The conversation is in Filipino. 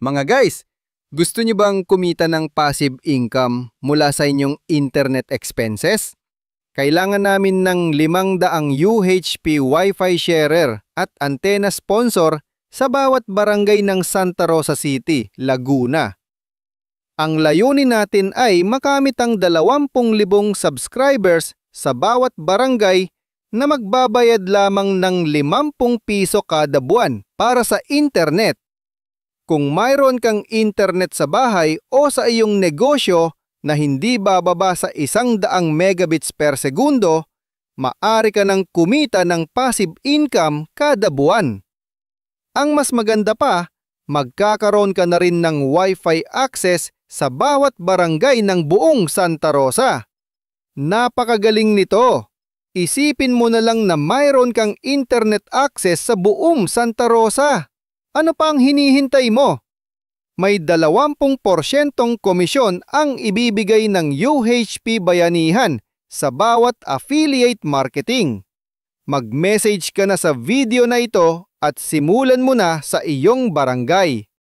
Mga guys, gusto niyo bang kumita ng passive income mula sa inyong internet expenses? Kailangan namin ng 500 UHP Wi-Fi sharer at antena sponsor sa bawat barangay ng Santa Rosa City, Laguna. Ang layunin natin ay makamit ang 20,000 subscribers sa bawat barangay na magbabayad lamang ng 50 piso kada buwan para sa internet. Kung mayroon kang internet sa bahay o sa iyong negosyo na hindi bababa sa 100 megabits per segundo, maaari ka nang kumita ng passive income kada buwan. Ang mas maganda pa, magkakaroon ka na rin ng Wi-Fi access sa bawat barangay ng buong Santa Rosa. Napakagaling nito! Isipin mo na lang na mayroon kang internet access sa buong Santa Rosa. Ano pa ang hinihintay mo? May 20% komisyon ang ibibigay ng UHP Bayanihan sa bawat affiliate marketing. Mag-message ka na sa video na ito at simulan mo na sa iyong barangay.